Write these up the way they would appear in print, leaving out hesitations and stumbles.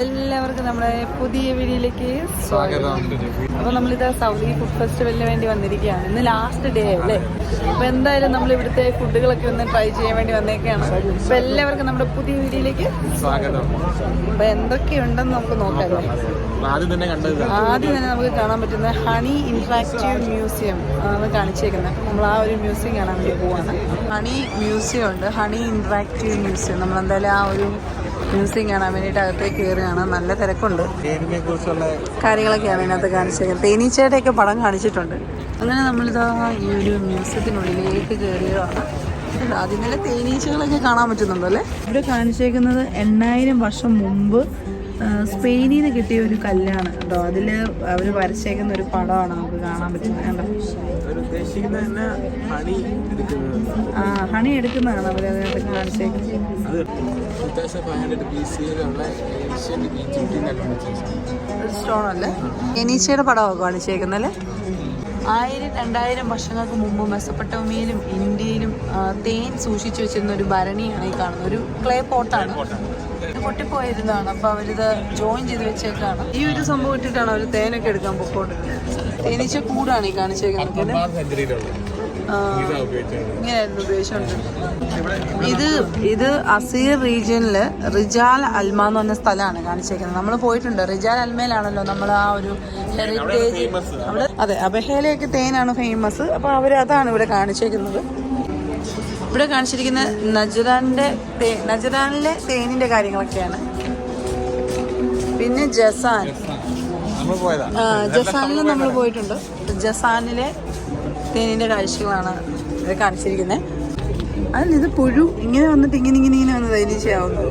എല്ലാവർക്കും നമ്മുടെ പുതിയ വീഡിയോയിലേക്ക് സ്വാഗതം. അപ്പോൾ നമ്മളിത് സൗദി ഫുഡ് ഫെസ്റ്റിവലിന് വേണ്ടി വന്നിരിക്കുകയാണ്. ഇന്ന് ലാസ്റ്റ് ഡേ അല്ലേ. അപ്പോൾ എന്തായാലും നമ്മൾ ഇവിടുത്തെ ഫുഡുകളൊക്കെ ഒന്ന് ട്രൈ ചെയ്യാൻ വേണ്ടി വന്നേക്കാണ്. അപ്പോൾ എല്ലാവർക്കും നമ്മുടെ പുതിയ വീഡിയോയിലേക്ക് സ്വാഗതം. അപ്പോൾ എന്തൊക്കെയുണ്ടെന്ന് നമുക്ക് നോക്കാം. ആദ്യം തന്നെ നമുക്ക് കാണാൻ പറ്റുന്ന ഹണി ഇന്ററാക്റ്റീവ് മ്യൂസിയം ആണ് കാണിച്ചേക്കുന്നത്. നമ്മൾ ആ ഒരു മ്യൂസിയം കാണാൻ വേണ്ടി പോവാണ്. ഹണി മ്യൂസിയം ഉണ്ട്, ഹണി ഇന്ററാക്റ്റീവ് മ്യൂസിയം. നമ്മളെന്തായാലും ആ ഒരു മ്യൂസിയം കാണാൻ വേണ്ടിയിട്ട് അകത്തേക്ക് കയറുകയാണ്. നല്ല തിരക്കുണ്ട്. കാര്യങ്ങളൊക്കെയാണ് ഇതിനകത്ത് കാണിച്ചേക്കുന്നത്. തേനീച്ചയുടെയൊക്കെ പടം കാണിച്ചിട്ടുണ്ട്. അങ്ങനെ നമ്മളിതാ ഈ ഒരു മ്യൂസിയത്തിനുള്ളിലേക്ക് കയറിയതാണ്. ആദ്യം തന്നെ തേനീച്ചകളൊക്കെ കാണാൻ പറ്റുന്നുണ്ടോ അല്ലേ. ഇവിടെ കാണിച്ചേക്കുന്നത് 8000 വർഷം മുമ്പ് സ്പെയിനിൽ നിന്ന് കിട്ടിയ ഒരു കല്ലാണ് കേട്ടോ. അതിൽ അവർ വരച്ചേക്കുന്ന ഒരു പടമാണ് നമുക്ക് കാണാൻ പറ്റുന്നത്. കണ്ടോ, ഹണി എടുക്കുന്നതാണ് അവർ അതിനകത്ത് കാണിച്ചേക്കുന്നത്. സ്റ്റോൺ അല്ലേ, തേനീച്ചയുടെ പടമൊക്കെ കാണിച്ചേക്കുന്നല്ലേ. 1000-2000 വർഷങ്ങൾക്ക് മുമ്പ് മെസപ്പൊട്ടേമിയയിലും ഇന്ത്യയിലും തേൻ സൂക്ഷിച്ചു വെച്ചിരുന്ന ഒരു ഭരണിയാണ് ഈ കാണുന്നത്. ഒരു ക്ലേ പോട്ടാണ്, പൊട്ടിപ്പോയിരുന്നതാണ്. അപ്പോൾ അവരിത് ജോയിൻ ചെയ്ത് വെച്ചേക്കാണ്. ഈ ഒരു സംഭവം ഇട്ടിട്ടാണ് അവർ തേനൊക്കെ എടുക്കാൻ പൊക്കോണ്ടിരുന്നത്. തേനീച്ച കൂടാണ് ഈ കാണിച്ചേക്കുന്നത്. ഇങ്ങനെയായിരുന്നു ഉപയോഗിച്ചുകൊണ്ടിരുന്നത്. ഇത് അസീർ റീജിയനില് റിജാൽ അൽമ എന്ന് പറഞ്ഞ സ്ഥലമാണ് കാണിച്ചേക്കുന്നത്. നമ്മൾ പോയിട്ടുണ്ട്. റിജാൽ അൽമയിലാണല്ലോ നമ്മൾ ആ ഒരു ഹെറിറ്റേജ് അവിടെ. അതെ, അബഹേലയൊക്കെ തേനാണ് ഫേമസ്. അപ്പോൾ അവരതാണ് ഇവിടെ കാണിച്ചേക്കുന്നത്. ഇവിടെ കാണിച്ചിരിക്കുന്ന നജറാനിലെ തേനിന്റെ കാര്യങ്ങളൊക്കെയാണ്. പിന്നെ ജസാനിൽ നമ്മൾ പോയിട്ടുണ്ട്. ജസാനിലെ തേനിന്റെ കാഴ്ചകളാണ് ഇത് കാണിച്ചിരിക്കുന്നത്. അതിൽ ഇത് പുഴു ഇങ്ങനെ വന്നിട്ട് ഇങ്ങനെ വന്ന് തേനീച്ചയാവുന്നത്.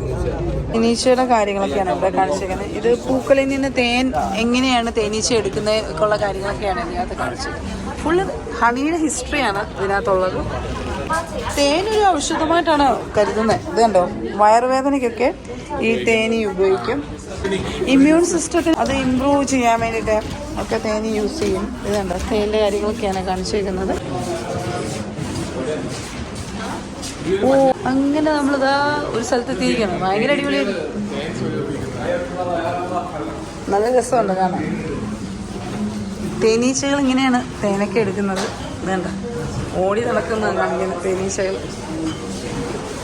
തേനീച്ചയുടെ കാര്യങ്ങളൊക്കെയാണ് ഇവിടെ കാണിച്ചിരിക്കുന്നത്. ഇത് പൂക്കളിൽ നിന്ന് തേൻ എങ്ങനെയാണ് തേനീച്ച എടുക്കുന്നതൊക്കെയുള്ള കാര്യങ്ങളൊക്കെയാണ് ഇതിനകത്ത് കാണിച്ചിരിക്കുന്നത്. ഫുള്ള് ഹണിയുടെ ഹിസ്റ്ററിയാണ് ഇതിനകത്തുള്ളത്. തേനൊരു ഔഷധമായിട്ടാണ് കരുതുന്നത്. ഇത് കണ്ടോ, വയറുവേദനയ്ക്കൊക്കെ ഈ തേനി ഉപയോഗിക്കും. ഇമ്മ്യൂൺ സിസ്റ്റത്തിന് അത് ഇമ്പ്രൂവ് ചെയ്യാൻ വേണ്ടിയിട്ട് ഒക്കെ തേനി യൂസ് ചെയ്യും. ഇത് കണ്ടോ, തേനിൻ്റെ കാര്യങ്ങളൊക്കെയാണ് കാണിച്ചിരിക്കുന്നത്. അങ്ങനെ നമ്മളിതാ ഒരു സ്ഥലത്ത് എത്തിയിരിക്കണം. ഭയങ്കര അടിപൊളിയായിരുന്നു, നല്ല രസമുണ്ട് കാണാൻ. തേനീച്ചകൾ ഇങ്ങനെയാണ് തേനൊക്കെ എടുക്കുന്നത്. വേണ്ട, ഓടി നടക്കുന്നതാണ് കാണിക്കുന്നത് തേനീച്ചകൾ.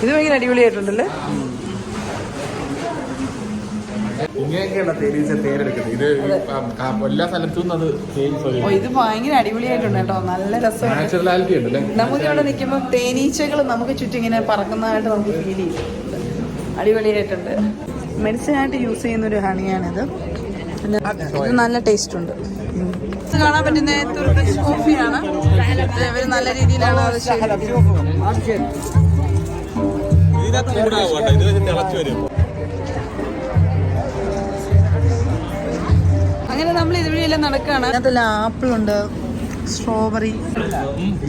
ഇത് ഭയങ്കര അടിപൊളിയായിട്ടുണ്ടല്ലേ. ഇത് ഭയങ്കര അടിപൊളിയായിട്ടുണ്ട് കേട്ടോ, നല്ല രസമാണ്. നമുക്ക് ഇവിടെ നിൽക്കുമ്പോൾ തേനീച്ചകൾ നമുക്ക് ചുറ്റും ഇങ്ങനെ പറക്കുന്നതായിട്ട് നമുക്ക് ഫീൽ ചെയ്യും. അടിപൊളിയായിട്ടുണ്ട്. മെഡിസിനായിട്ട് യൂസ് ചെയ്യുന്ന ഒരു ഹണിയാണിത്. ഇത് നല്ല ടേസ്റ്റ് ഉണ്ട്. ഇത് കാണാൻ പറ്റുന്ന തുർക്കിഷ് കോഫിയാണ്. ഇവർ നല്ല രീതിയിലാണ് അത് അങ്ങനെ നമ്മൾ ഇതുവഴിയെല്ലാം നടക്കുകയാണ്. അതിൽ ആപ്പിളുണ്ട്, സ്ട്രോബെറി,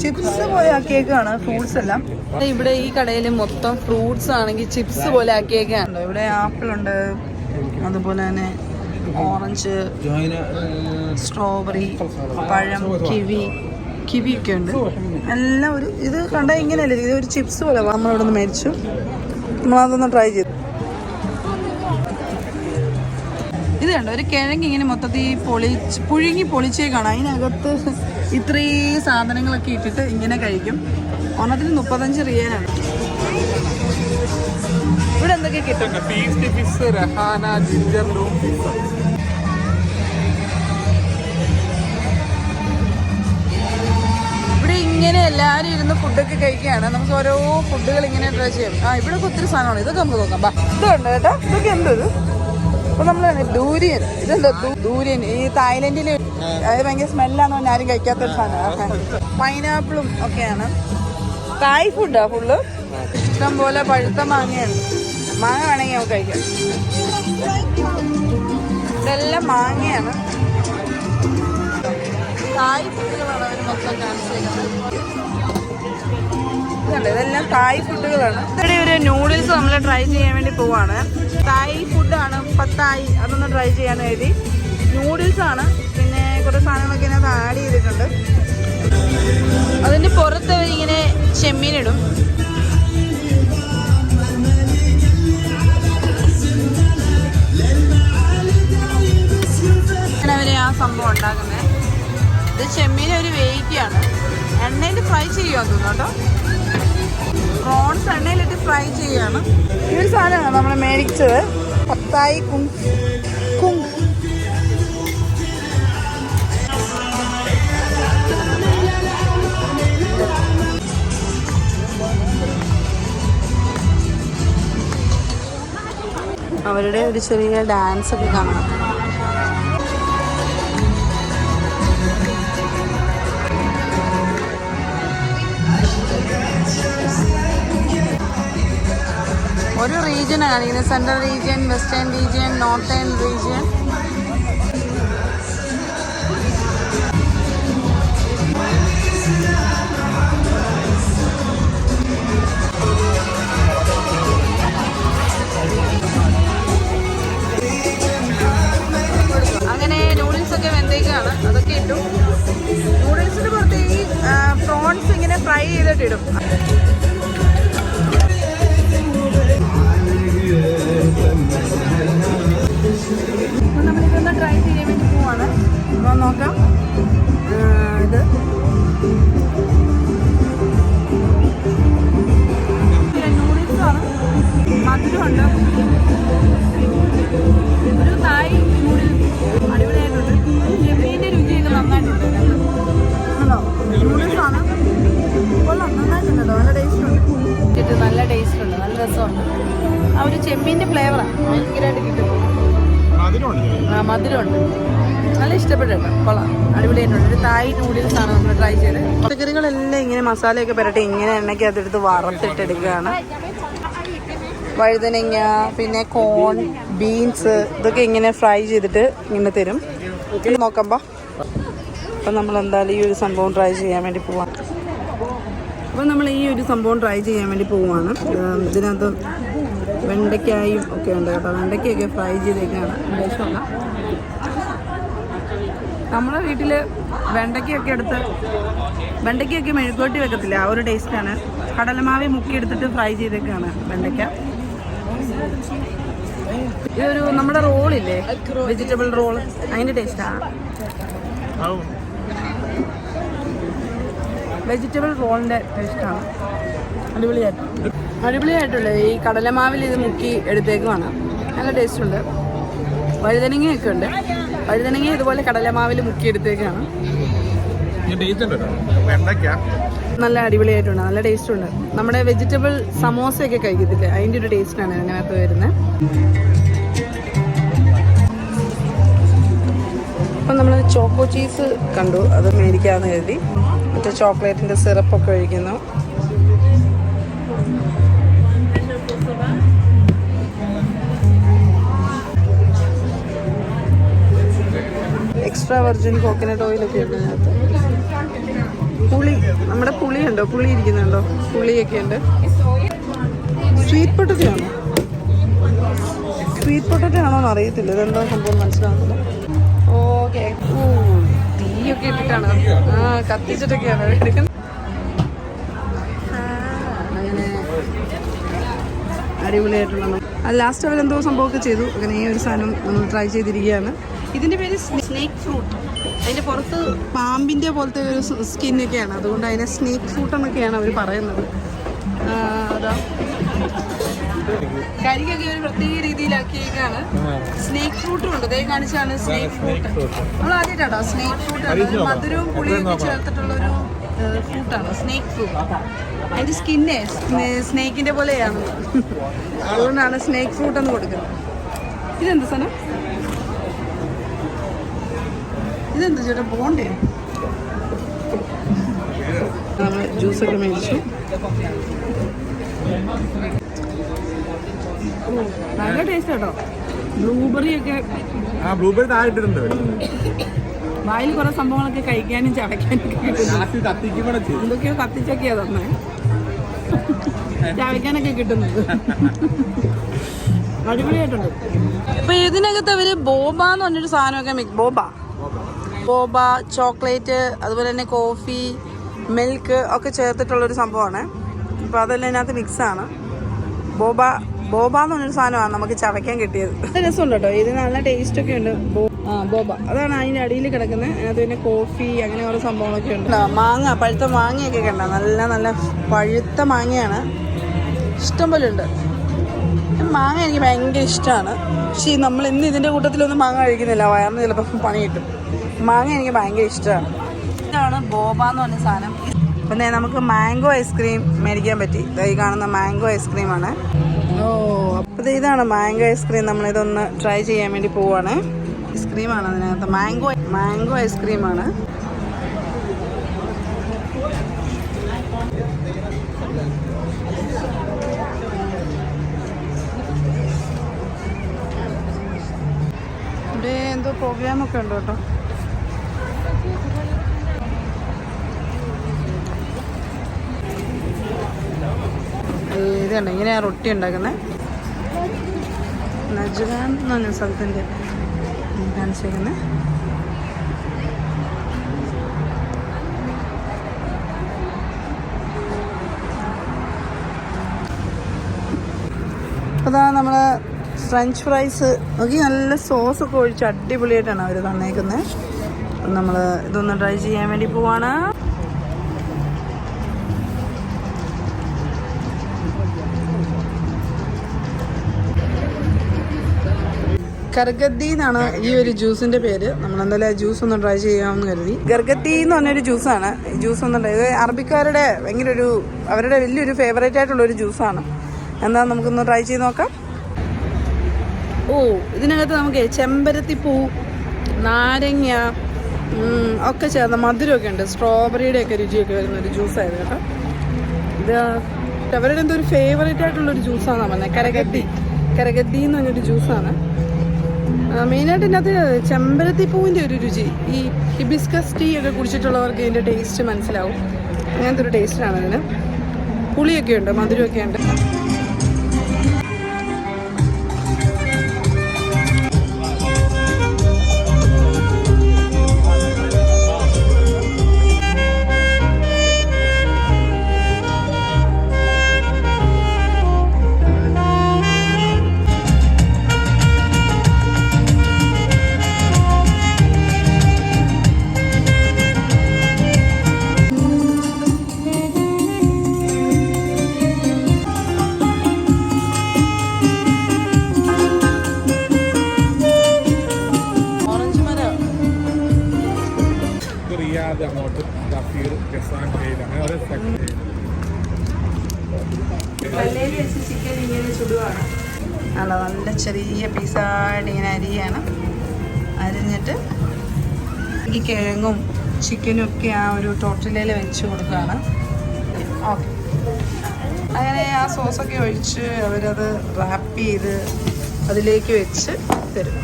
ചിപ്സ് പോലെ ആക്കിയേക്കാണ് ഫ്രൂട്ട്സ് എല്ലാം. ഇവിടെ ഈ കടയിൽ മൊത്തം ഫ്രൂട്ട്സ് ആണെങ്കിൽ ചിപ്സ് പോലെ ആക്കിയേക്കാണ്. ഇവിടെ ആപ്പിളുണ്ട്, അതുപോലെ തന്നെ ഓറഞ്ച്, സ്ട്രോബെറി, പഴം, കിവി ഒക്കെ ഉണ്ട്. എല്ലാം ഒരു ഇത് കണ്ടാൽ ഇങ്ങനെയല്ലേ, ഇത് ഒരു ചിപ്സ് പോലെ. നമ്മളിവിടെ നിന്ന് മേടിച്ചു, നമ്മളതൊന്ന് ട്രൈ ചെയ്തു. ഇത് കണ്ടോ, ഒരു കിഴങ്ങ് ഇങ്ങനെ മൊത്തത്തിൽ പുഴുങ്ങി പൊളിച്ചേക്കാണ്. അതിനകത്ത് ഇത്രയും സാധനങ്ങളൊക്കെ ഇട്ടിട്ട് ഇങ്ങനെ കഴിക്കും. ഒന്നത്തിന് 35 റിയാലാണ്. ഇവിടെ എന്തൊക്കെ കിട്ടും? ഇവിടെ ഇങ്ങനെ എല്ലാവരും ഇരുന്ന് ഫുഡൊക്കെ കഴിക്കുകയാണ്. നമുക്ക് ഓരോ ഫുഡുകൾ ഇങ്ങനെ ട്രൈ ചെയ്യാം. ഇവിടെ ഒത്തിരി സാധനമാണ്. ഇതൊക്കെ നമുക്ക് നോക്കാം. ഇതുണ്ട് കേട്ടോ, ഇതൊക്കെ എന്തോ ഇത്. അപ്പൊ നമ്മള് ഡൂരിയൻ, ഇതെന്തോ ഡൂരിയൻ, ഈ തായ്ലൻഡില് അത് ഭയങ്കര സ്മെല്ലാന്ന് പറഞ്ഞാൽ ആരും കഴിക്കാത്തൊരു സാധനമാണ്. പൈനാപ്പിളും ഒക്കെയാണ്. തായ് ഫുഡാ ഫുള്ള്. ഇഷ്ടം പോലെ പഴുത്ത മാങ്ങയാണ്. മാങ്ങ വേണമെങ്കിൽ നമുക്ക് കഴിക്കാം. ഇതെല്ലാം മാങ്ങയാണ്. തായ് ഫുഡുകളാണ് അവർ മൊത്തം കാണിച്ചേക്കുന്നത്. ഇതെല്ലാം തായ് ഫുഡുകളാണ്. ഇവിടെ ഒരു നൂഡിൽസ് നമ്മൾ ട്രൈ ചെയ്യാൻ വേണ്ടി പോവാണ്. തായ് ഫുഡാണ്, പത്തായി, അതൊന്ന് ട്രൈ ചെയ്യാൻ എഴുതി. നൂഡിൽസ് ആണ്, പിന്നെ കുറേ സാധനങ്ങളൊക്കെ ഇതിനകത്ത് ആഡ് ചെയ്തിട്ടുണ്ട്. അതിൻ്റെ പുറത്ത് ഇങ്ങനെ ചെമ്മീനിടും. ഉണ്ടാക്കുന്നത്. ഇത് ചെമ്മീനെ ഒരു വേവിക്കുകയാണ്, എണ്ണയിൽ ഫ്രൈ ചെയ്യുമെന്ന് തോന്നുന്നു കേട്ടോ. പ്രോൺസ് എണ്ണയിലിട്ട് ഫ്രൈ ചെയ്യുകയാണ്. ഈ ഒരു സാധനമാണ് നമ്മൾ മേടിച്ചത്, പത്തായി കുങ്. അവരുടെ ഒരു ചെറിയ ഡാൻസ് ഒക്കെ കാണാം. ഒരു റീജിയനാണ് ഇങ്ങനെ, central region, western region, northern region. അങ്ങനെ നൂഡിൽസ് ഒക്കെ വെന്തേക്കാണ്, അതൊക്കെ ഇട്ടു. നൂഡിൽസിന് പുറത്തേക്ക് പ്രോൺസ് ഇങ്ങനെ ഫ്രൈ ചെയ്തിട്ടിടും. അപ്പോൾ നമ്മളിതൊന്ന് ട്രൈ ചെയ്യാൻ വേണ്ടി പോവാണ്. അപ്പോൾ നോക്കാം. ഇത് നൂഡിൽസാണ്, മധുരമുണ്ട്, ഒരു തായ് നൂഡിൽസ് അടിപൊളിയായിട്ടുണ്ട്. ചെമ്മീൻ്റെ രുചിയൊക്കെ നന്നായിട്ടുണ്ട്. ഹലോ, നൂഡിൽസാണ്, കൊള്ളാം, നന്നായിട്ടുണ്ട് കേട്ടോ, നല്ല ടേസ്റ്റുണ്ട്. നല്ല ടേസ്റ്റുണ്ട്, നല്ല രസമുണ്ട്. ആ ഒരു ചെമ്മീൻ്റെ ഫ്ലേവറാണ് ഭയങ്കരമായിട്ട് കിട്ടും. മധുരമുണ്ട്, നല്ല ഇഷ്ടപ്പെട്ടു കേട്ടോ, കൊള്ളാം, അടിപൊളിയായിട്ടുണ്ട്. ഒരു തായ് നൂഡിൽസാണ് നമ്മൾ ട്രൈ ചെയ്തത്. പച്ചക്കറികളെല്ലാം ഇങ്ങനെ മസാലയൊക്കെ പുരട്ടി ഇങ്ങനെ എണ്ണയ്ക്കകത്തെടുത്ത് വറുത്തിട്ടെടുക്കുകയാണ്. വഴുതനങ്ങ, പിന്നെ കോൺ, ബീൻസ്, ഇതൊക്കെ ഇങ്ങനെ ഫ്രൈ ചെയ്തിട്ട് ഇങ്ങനെ തരും. നോക്കുമ്പോൾ അപ്പം നമ്മൾ എന്തായാലും ഈ ഒരു സംഭവം ട്രൈ ചെയ്യാൻ വേണ്ടി പോവാം. അപ്പോൾ നമ്മൾ ഈ ഒരു സംഭവം ട്രൈ ചെയ്യാൻ വേണ്ടി പോവുകയാണ്. ഇതിനകത്ത് വെണ്ടയ്ക്കായും ഒക്കെ ഉണ്ട് കേട്ടോ, വെണ്ടയ്ക്കൊക്കെ ഫ്രൈ ചെയ്തേക്കാണ്. ടേസ്റ്റല്ല, നമ്മുടെ വീട്ടിൽ വെണ്ടയ്ക്കൊക്കെ എടുത്ത് വെണ്ടയ്ക്കൊക്കെ മെഴുക്കുവരട്ടി വെക്കത്തില്ല, ആ ഒരു ടേസ്റ്റാണ്. കടലമാവി മുക്കിയെടുത്തിട്ട് ഫ്രൈ ചെയ്തേക്കാണ് വെണ്ടയ്ക്ക. ഇതൊരു നമ്മുടെ റോളില്ലേ, വെജിറ്റബിൾ റോള്, അതിൻ്റെ ടേസ്റ്റാണ്. വെജിറ്റബിൾ റോളിൻ്റെ ടേസ്റ്റാണ്. അടിപൊളിയായിട്ടുള്ള ഈ കടലമാവിൽ ഇത് മുക്കി എടുത്തേക്കുമാണ്, നല്ല ടേസ്റ്റുണ്ട്. വഴുതനങ്ങയൊക്കെ ഉണ്ട്, വഴുതനങ്ങ ഇതുപോലെ കടലമാവിൽ മുക്കി എടുത്തേക്കാണ്. നല്ല അടിപൊളിയായിട്ടുണ്ട്, നല്ല ടേസ്റ്റുണ്ട്. നമ്മുടെ വെജിറ്റബിൾ സമോസയൊക്കെ കഴിക്കത്തില്ലേ, അതിൻ്റെ ഒരു ടേസ്റ്റാണ് അതിനകത്ത് വരുന്നത്. അപ്പം നമ്മൾ ചോക്കോ ചീസ് കണ്ടു, അത് മേടിക്കാമെന്ന് കരുതി. മറ്റേ ചോക്ലേറ്റിൻ്റെ സിറപ്പൊക്കെ ഒഴിക്കുന്നു. എക്സ്ട്രാ വെർജിൻ കോക്കനട്ട് ഓയിലൊക്കെ ഉണ്ട് അതിനകത്ത്. പുളി, നമ്മുടെ പുളിയുണ്ടോ, പുളി ഇരിക്കുന്നുണ്ടോ, പുളിയൊക്കെ ഉണ്ട്. സ്വീറ്റ് പൊട്ടറ്റോ ആണോ, സ്വീറ്റ് പൊട്ടറ്റോ ആണോ എന്ന് അറിയത്തില്ല, ഇതെന്തോ സംഭവം മനസ്സിലാകുന്നില്ല. ഓക്കെ, തീയൊക്കെ ഇട്ടിട്ടാണ്, കത്തിച്ചിട്ടൊക്കെയാണ് എടുക്കുന്നത്. അങ്ങനെ അടിപൊളിയായിട്ടുള്ള ലാസ്റ്റ് അവരെന്തോ സംഭവമൊക്കെ ചെയ്തു. അങ്ങനെ ഈ ഒരു സാധനം നമ്മൾ ട്രൈ ചെയ്തിരിക്കുകയാണ്. ഇതിൻ്റെ പേര് സ്നേക്ക് ഫ്രൂട്ട്. അതിൻ്റെ പുറത്ത് പാമ്പിൻ്റെ പോലത്തെ ഒരു സ്കിന്നൊക്കെയാണ്, അതുകൊണ്ട് അതിനെ സ്നേക്ക് ഫ്രൂട്ട് എന്നൊക്കെയാണ് അവർ പറയുന്നത്. അതാ കരിക്കൊക്കെ ഒരു പ്രത്യേക രീതിയിലാക്കിയേക്കാണ്. സ്നേക്ക് ഫ്രൂട്ടും ഉണ്ട്, അതേ കാണിച്ചാണ് സ്നേക്ക് ഫ്രൂട്ട്. നമ്മൾ ആദ്യമായിട്ടാണോ സ്നേക്ക് ഫ്രൂട്ട്, മധുരവും പുളിയൊക്കെ ചേർത്തിട്ടുള്ളൊരു ഫ്രൂട്ടാണ് സ്നേക്ക് ഫ്രൂട്ട്. അതിൻ്റെ സ്കിന്നേ സ്നേക്കിൻ്റെ പോലെയാണ്, അതുകൊണ്ടാണ് സ്നേക്ക് ഫ്രൂട്ട് എന്ന് കൊടുക്കുന്നത്. ഇതെന്ത് സാധനം, ഇതെന്താ ചേട്ടാ, ബോണ്ടേ? നമ്മൾ ജ്യൂസൊക്കെ മേടിച്ചു. നല്ല ടേസ്റ്റ് കേട്ടോ, ബ്ലൂബെറി ഒക്കെ. വായിൽ കുറെ സംഭവങ്ങളൊക്കെ കഴിക്കാനും ചവയ്ക്കാനും എന്തൊക്കെയോ കത്തിച്ചൊക്കെയാ തന്നെ ചവയ്ക്കാനൊക്കെ കിട്ടുന്നത്. അടിപൊളിയായിട്ടുണ്ട്. ഇപ്പൊ ഇതിനകത്ത് അവര് ബോബ എന്ന് പറഞ്ഞൊരു സാധനമൊക്കെ ബോബ ചോക്ലേറ്റ്, അതുപോലെ തന്നെ കോഫി, മിൽക്ക് ഒക്കെ ചേർത്തിട്ടുള്ളൊരു സംഭവമാണ്. അപ്പോൾ അതെല്ലാം ഇതിനകത്ത് മിക്സാണ്. ബോബ എന്ന് പറഞ്ഞൊരു സാധനമാണ് നമുക്ക് ചവയ്ക്കാൻ കിട്ടിയത്. നല്ല രസമുണ്ട് കേട്ടോ, ഇത് നല്ല ടേസ്റ്റൊക്കെ ഉണ്ട്. ബോബ അതാണ് അതിൻ്റെ അടിയിൽ കിടക്കുന്നത്. അതിനകത്ത് പിന്നെ കോഫി അങ്ങനെ ഓരോ സംഭവങ്ങളൊക്കെ ഉണ്ട്. മാങ്ങ, പഴുത്ത മാങ്ങയൊക്കെ കണ്ട, നല്ല നല്ല പഴുത്ത മാങ്ങയാണ്, ഇഷ്ടം പോലെ ഉണ്ട്. മാങ്ങ എനിക്ക് ഭയങ്കര ഇഷ്ടമാണ്. പക്ഷേ നമ്മൾ ഇന്ന് ഇതിൻ്റെ കൂട്ടത്തിലൊന്നും മാങ്ങ കഴിക്കുന്നില്ല, വയറിന് ചിലപ്പോൾ പണി കിട്ടും. മാങ്ങ എനിക്ക് ഭയങ്കര ഇഷ്ടമാണ്. ഇതാണ് ബോബ എന്ന് പറഞ്ഞ സാധനം. പിന്നെ നമുക്ക് മാംഗോ ഐസ്ക്രീം മേടിക്കാൻ പറ്റി. ഈ കാണുന്ന മാംഗോ ഐസ്ക്രീമാണ്. അപ്പോൾ ഇതാണ് മാംഗോ ഐസ്ക്രീം. നമ്മളിതൊന്ന് ട്രൈ ചെയ്യാൻ വേണ്ടി പോവാണ്. ഐസ്ക്രീമാണ് അതിനകത്ത്, മാംഗോ ഐസ്ക്രീമാണ്. ഇവിടെ എന്തോ പ്രോഗ്രാമൊക്കെ ഉണ്ട് കേട്ടോ. ഇതുണ്ട്, ഇങ്ങനെയാണ് റൊട്ടി ഉണ്ടാക്കുന്നത്. നജ്റാൻ എന്ന് പറഞ്ഞ സ്ഥലത്തിൻ്റെ കാണിച്ചേക്കുന്നത്. അതാ നമ്മള് ഫ്രഞ്ച് ഫ്രൈസ് നോക്കി, നല്ല സോസൊക്കെ ഒഴിച്ച് അടിപൊളിയായിട്ടാണ് അവർ തന്നേക്കുന്നത്. നമ്മൾ ഇതൊന്ന് ട്രൈ ചെയ്യാൻ വേണ്ടി പോവാണ്. ഗർഗദ്ദി എന്നാണ് ഈ ഒരു ജ്യൂസിന്റെ പേര്. നമ്മളെന്തായാലും ആ ജ്യൂസ് ഒന്ന് ട്രൈ ചെയ്യാമെന്ന് കരുതി. ഗർഗദ്ദി എന്ന് പറഞ്ഞൊരു ജ്യൂസാണ്. ഈ ജ്യൂസ് ഒന്നുണ്ട്, ഇത് അറബിക്കാരുടെ ഭയങ്കര അവരുടെ വലിയൊരു ഫേവറേറ്റ് ആയിട്ടുള്ളൊരു ജ്യൂസാണ്. എന്താ നമുക്കൊന്ന് ട്രൈ ചെയ്ത് നോക്കാം. ഇതിനകത്ത് നമുക്ക് ചെമ്പരത്തിപ്പൂ, നാരങ്ങ ഒക്കെ ചേർന്ന മധുരമൊക്കെ ഉണ്ട്. സ്ട്രോബെറിയുടെ ഒക്കെ രുചിയൊക്കെ വരുന്നൊരു ജ്യൂസായിരുന്നു കേട്ടോ. ഇത് അവരുടെ എന്തോ ഒരു ഫേവറേറ്റ് ആയിട്ടുള്ളൊരു ജ്യൂസാണ് പറഞ്ഞത്. കരഗദ്ദി എന്ന് പറഞ്ഞൊരു ജ്യൂസാണ്. മെയിനായിട്ട് ഇതിനകത്ത് ചെമ്പരത്തിപ്പൂവിൻ്റെ ഒരു രുചി, ഈ ഹിബിസ്കസ് ടീ ഒക്കെ കുടിച്ചിട്ടുള്ളവർക്ക് ഇതിൻ്റെ ടേസ്റ്റ് മനസ്സിലാവും. അങ്ങനത്തെ ഒരു ടേസ്റ്റാണ് ഇതിന്. പുളിയൊക്കെ ഉണ്ട്, മധുരമൊക്കെ ഉണ്ട്. കല്ലേല് വെച്ച് ചിക്കൻ ഇങ്ങനെ ചുടുവാണ്. നല്ല ചെറിയ പീസായിട്ട് ഇങ്ങനെ അരിഞ്ഞിട്ട് ഈ കിഴങ്ങും ചിക്കനും ഒക്കെ ആ ഒരു ടോർട്ടിലയിൽ വെച്ച് കൊടുക്കുകയാണ്. ഓക്കെ, അങ്ങനെ ആ സോസൊക്കെ ഒഴിച്ച് അവരത് റാപ്പ് ചെയ്ത് അതിലേക്ക് വെച്ച് തരും.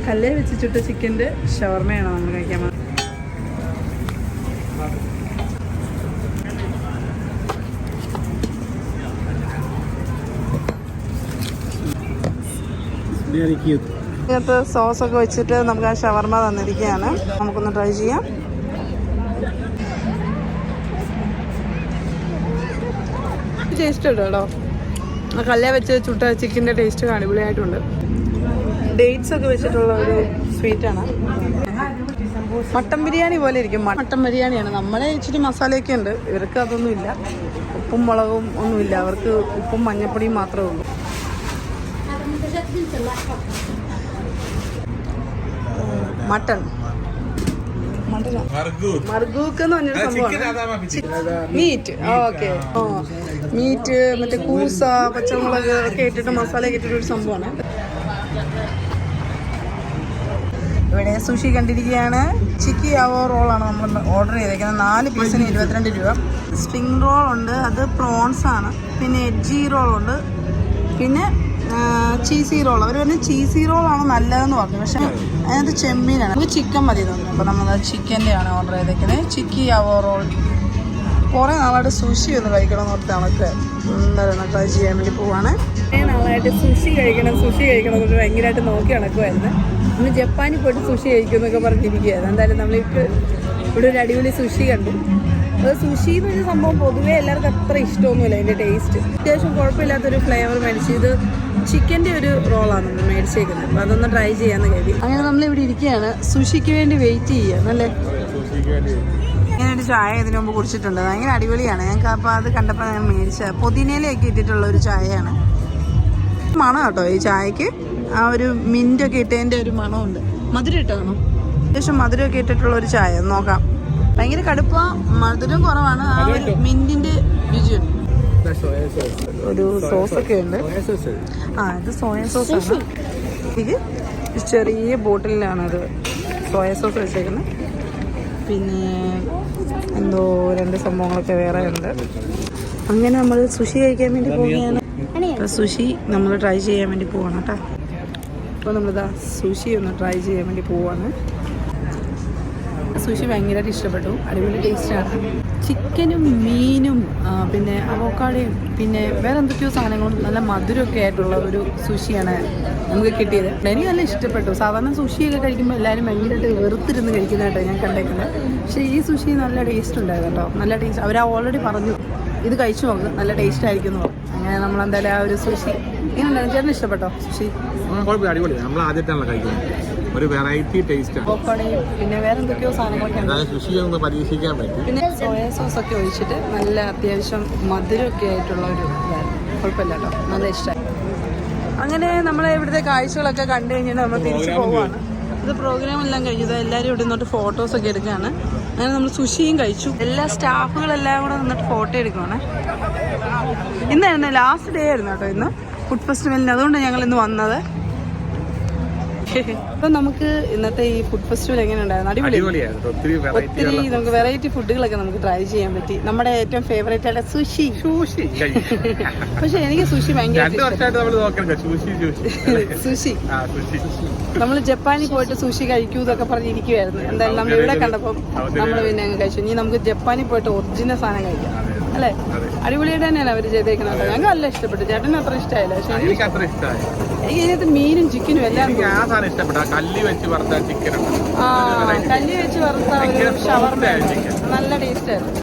കല്ലേൽ വെച്ച് ചുട്ട ചിക്കൻ്റെ ഷവർമയാണ് നമ്മൾ കഴിക്കാൻ പോകുന്നത്. ഇതിനകത്ത് സോസൊക്കെ വെച്ചിട്ട് നമുക്ക് ആ ഷവർമ തന്നിരിക്കുകയാണ്. നമുക്കൊന്ന് ട്രൈ ചെയ്യാം. ടേസ്റ്റ് ഉണ്ട് കേട്ടോ. ആ കല്ല് വെച്ച് ചുട്ട ചിക്കൻ്റെ ടേസ്റ്റ് അടിപൊളിയായിട്ടുണ്ട്. ഡേറ്റ്സ് ഒക്കെ വെച്ചിട്ടുള്ള ഒരു സ്വീറ്റാണ്. മട്ടൻ ബിരിയാണി പോലെ ഇരിക്കും. മട്ടൻ ബിരിയാണിയാണ്. നമ്മളെ ഇച്ചിരി മസാലയൊക്കെ ഉണ്ട്, ഇവർക്ക് അതൊന്നുമില്ല. ഉപ്പും മുളകും ഒന്നുമില്ല, അവർക്ക് ഉപ്പും മഞ്ഞപ്പൊടിയും മാത്രമേ ഉള്ളൂ. മട്ടൺ മർഗൂക്ക് എന്ന് പറഞ്ഞൊരു സംഭവമാണ്. മീറ്റ്, ഓക്കെ, മീറ്റ് മറ്റേ കൂസ, പച്ചമുളക് ഒക്കെ ഇട്ടിട്ട് മസാല ഇട്ടിട്ടൊരു സംഭവമാണ്. ഇവിടെ സുഷി കണ്ടിരിക്കുകയാണ്. ചിക്കി യാവോ റോളാണ് നമ്മൾ ഓർഡർ ചെയ്തേക്കുന്നത്. 4 പീസിന് 22 രൂപ. സ്പ്രിംഗ് റോൾ ഉണ്ട്, അത് പ്രോൺസ് ആണ്. പിന്നെ എഡ്ജി റോളുണ്ട്, പിന്നെ ചീസി റോൾ. അവർ പറഞ്ഞ ചീസി റോളാണ് നല്ലതെന്ന് പറഞ്ഞു, പക്ഷെ അതിനകത്ത് ചെമ്മീനാണ്. നമുക്ക് ചിക്കൻ മതി തോന്നുന്നു. അപ്പോൾ നമ്മൾ ചിക്കൻ്റെ ആണ് ഓർഡർ ചെയ്തേക്കുന്നത്. ചിക്കി യാവോ റോൾ. കുറേ നാളായിട്ട് സുഷി ഒന്ന് കഴിക്കണമെന്ന് ഓർത്ത് നമുക്ക് എന്തായാലും ട്രൈ ചെയ്യാൻ വേണ്ടി പോവാണ്. കുറേ നാളായിട്ട് സുഷി കഴിക്കണം എന്നൊക്കെ ഭയങ്കരമായിട്ട് നോക്കി നടക്കുമായിരുന്നു. നമ്മൾ ജപ്പാനിൽ പോയിട്ട് സുഷി കഴിക്കും എന്നൊക്കെ പറഞ്ഞിരിക്കുകയായിരുന്നു. എന്തായാലും നമ്മൾക്ക് ഇവിടെ ഒരു അടിപൊളി സുഷി കണ്ടു. അത് സുഷി എന്ന് പറഞ്ഞ സംഭവം പൊതുവേ എല്ലാവർക്കും അത്ര ഇഷ്ടമൊന്നുമില്ല. അതിൻ്റെ ടേസ്റ്റ് അത്യാവശ്യം കുഴപ്പമില്ലാത്തൊരു ഫ്ലേവർ മേടിച്ച്. ഇത് ചിക്കൻ്റെ ഒരു റോളാണ് നമ്മൾ മേടിച്ചേക്കുന്നത്. അപ്പോൾ അതൊന്ന് ട്രൈ ചെയ്യാമെന്ന് കരുതി. അങ്ങനെ നമ്മളിവിടെ ഇരിക്കുകയാണ്, സുഷിക്ക് വേണ്ടി വെയിറ്റ് ചെയ്യുകയാണ് അല്ലേ. ഇങ്ങനെ ഒരു ചായ ഇതിനു മുമ്പ് കുടിച്ചിട്ടുണ്ട്, ഭയങ്കര അടിപൊളിയാണ്. ഞങ്ങൾക്ക് അപ്പോൾ അത് കണ്ടപ്പോൾ ഞാൻ മേടിച്ച പുതിനയിലൊക്കെ ഇട്ടിട്ടുള്ള ഒരു ചായയാണ്. മണം കേട്ടോ ഈ ചായക്ക്, ആ ഒരു മിൻ്റൊക്കെ ഇട്ടതിൻ്റെ ഒരു മണമുണ്ട്. മധുരം ഇട്ടാണോ? അത്യാവശ്യം മധുരമൊക്കെ ഇട്ടിട്ടുള്ള ഒരു ചായ നോക്കാം. ഭയങ്കര കടുപ്പ, മധുരം കുറവാണ്, ആ ഒരു മിന്റിന്റെ രുചിയുണ്ട്. ഒരു സോസൊക്കെ ഉണ്ട്. ഇത് സോയ സോസാണ്. ഇത് ചെറിയ ബോട്ടിലാണ് അത് സോയ സോസ് വെച്ചേക്കുന്നത്. പിന്നെ എന്തോ 2 സംഭവങ്ങളൊക്കെ വേറെ ഉണ്ട്. അങ്ങനെ നമ്മൾ സുഷി കഴിക്കാൻ വേണ്ടി പോവുകയാണ്. അപ്പോൾ സുഷി നമ്മൾ ട്രൈ ചെയ്യാൻ വേണ്ടി പോവാണ് കേട്ടോ. അപ്പോൾ നമ്മളിതാ സുഷി ഒന്ന് ട്രൈ ചെയ്യാൻ വേണ്ടി പോവാണ്. സുഷി ഭയങ്കരമായിട്ട് ഇഷ്ടപ്പെട്ടു, അടിപൊളി ടേസ്റ്റാണ്. ചിക്കനും മീനും പിന്നെ അവോക്കാഡോയും പിന്നെ വേറെ എന്തൊക്കെയോ സാധനങ്ങളും നല്ല മധുരമൊക്കെ ആയിട്ടുള്ള ഒരു സുഷിയാണ് നമുക്ക് കിട്ടിയത്. എനിക്ക് നല്ല ഇഷ്ടപ്പെട്ടു. സാധാരണ സുഷിയൊക്കെ കഴിക്കുമ്പോൾ എല്ലാവരും ഭയങ്കരമായിട്ട് വെറുത്തിരുന്ന് കഴിക്കുന്നതായിട്ടോ ഞാൻ കണ്ടേക്കുന്നത്. പക്ഷേ ഈ സുഷി നല്ല ടേസ്റ്റ് ഉണ്ടായിരുന്നു കേട്ടോ, നല്ല ടേസ്റ്റ്. അവർ ഓൾറെഡി പറഞ്ഞു ഇത് കഴിച്ചു നോക്ക്, നല്ല ടേസ്റ്റ് ആയിരിക്കും. അങ്ങനെ നമ്മളെന്തായാലും ആ ഒരു സുഷി ഇങ്ങനെ ചേട്ടന് ഇഷ്ടപ്പെട്ടോ സുഷി? അടിപൊളി. നമ്മൾ ആദ്യമായിട്ടാണല്ലോ കഴിക്കുന്നത്, ഒരു വെറൈറ്റി ടേസ്റ്റ് ആണ്. പിന്നെ വേറെ എന്തൊക്കെയോ സാധനങ്ങളൊക്കെ ഒന്ന് പരീക്ഷിക്കാൻ പറ്റും. പിന്നെ സോയ സോസ് ഒക്കെ ഒഴിച്ചിട്ട് നല്ല അത്യാവശ്യം മധുരമൊക്കെ ആയിട്ടുള്ള ഒരു കുഴപ്പമില്ല കേട്ടോ, നല്ല ഇഷ്ടമായി. അങ്ങനെ നമ്മളെ ഇവിടുത്തെ കാഴ്ചകളൊക്കെ കണ്ടു കഴിഞ്ഞിട്ട് നമ്മൾ തിരിച്ചു പോവുകയാണ്. ഇത് പ്രോഗ്രാം എല്ലാം കഴിഞ്ഞത്, എല്ലാവരും ഇവിടെ നിന്നിട്ട് ഫോട്ടോസൊക്കെ എടുക്കുകയാണ്. അങ്ങനെ നമ്മൾ സുഷിയും കഴിച്ചു. എല്ലാ സ്റ്റാഫുകളെല്ലാം കൂടെ നിന്നിട്ട് ഫോട്ടോ എടുക്കുവാണ്. ഇന്നായിരുന്നു ലാസ്റ്റ് ഡേ ആയിരുന്നു കേട്ടോ ഇന്ന് ഫുഡ് ഫെസ്റ്റിവലിന്, അതുകൊണ്ട് ഞങ്ങൾ ഇന്ന് വന്നത്. അപ്പൊ നമുക്ക് ഇന്നത്തെ ഈ ഫുഡ് ഫെസ്റ്റിവൽ എങ്ങനെ ഉണ്ടായിരുന്നു? അടിപൊളിയായിരുന്നു. ഒത്തിരി നമുക്ക് വെറൈറ്റി ഫുഡുകളൊക്കെ നമുക്ക് ട്രൈ ചെയ്യാൻ പറ്റി. നമ്മുടെ ഏറ്റവും ഫേവറേറ്റ് ആയിട്ട് സുഷി. പക്ഷെ എനിക്ക് സുഷി ഭയങ്കര സുഷി. നമ്മൾ ജപ്പാനിൽ പോയിട്ട് സുഷി കഴിക്കൂ എന്നൊക്കെ പറഞ്ഞിരിക്കുവായിരുന്നു. എന്തായാലും നമ്മൾ ഇവിടെ കണ്ടപ്പോൾ നമ്മൾ പിന്നെ അങ്ങ് കഴിച്ചു. ഇനി നമുക്ക് ജപ്പാനിൽ പോയിട്ട് ഒറിജിനൽ സാധനം കഴിക്കാം അല്ലേ? അടിപൊളിയായിട്ട് തന്നെയാണ് അവർ ചെയ്തേക്കുന്നത്. ഞങ്ങൾക്ക് നല്ല ഇഷ്ടപ്പെട്ടു. ചേട്ടന് അത്ര ഇഷ്ടമായില്ല. പക്ഷെ എനിക്ക് ഇതിനകത്ത് മീനും ചിക്കനും എല്ലാം കല്ലി വെച്ച് വറുത്ത ചിക്കൻ, കല്ലി വെച്ച് വറുത്ത ഒരു ഷവർമ നല്ല ടേസ്റ്റ് ആയിരുന്നു.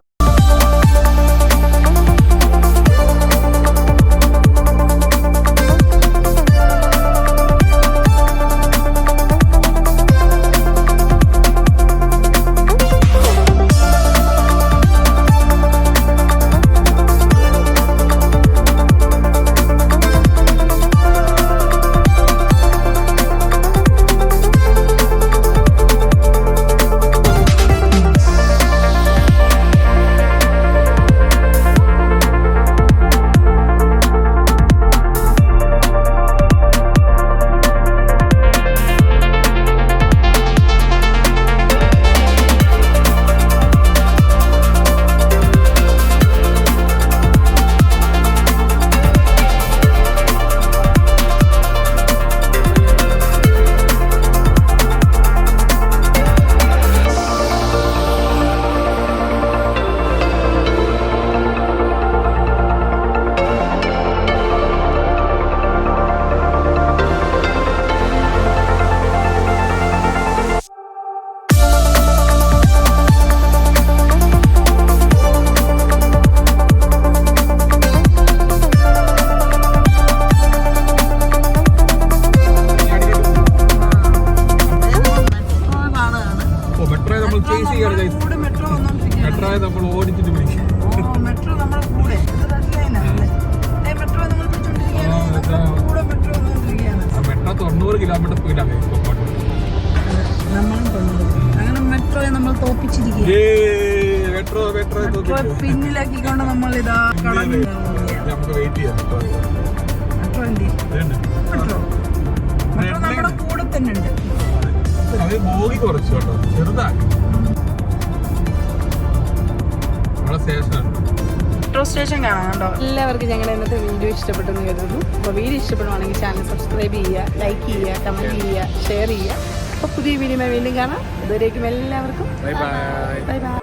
പിന്നിലാക്കിക്കൊണ്ട് നമ്മൾ ഇതാ നമുക്ക് വെയിറ്റ് ചെയ്യാം. മെട്രോ നമ്മുടെ കൂടെ തന്നെ ഉണ്ട്. ബോഗി കുറച്ചു കേട്ടോ, ചെറുതാക്കി മെട്രോ സ്റ്റേഷൻ കാണാം കേട്ടോ. എല്ലാവർക്കും ഞങ്ങളുടെ ഇന്നത്തെ വീഡിയോ ഇഷ്ടപ്പെട്ടെന്ന് കരുതുന്നു. അപ്പോൾ വീഡിയോ ഇഷ്ടപ്പെടുവാണെങ്കിൽ ചാനൽ സബ്സ്ക്രൈബ് ചെയ്യുക, ലൈക്ക് ചെയ്യുക, കമൻറ്റ് ചെയ്യുക, ഷെയർ ചെയ്യുക. അപ്പോൾ പുതിയ വീഡിയോ വീണ്ടും കാണാം. ഇതുവരേക്കും എല്ലാവർക്കും ബൈ ബൈ.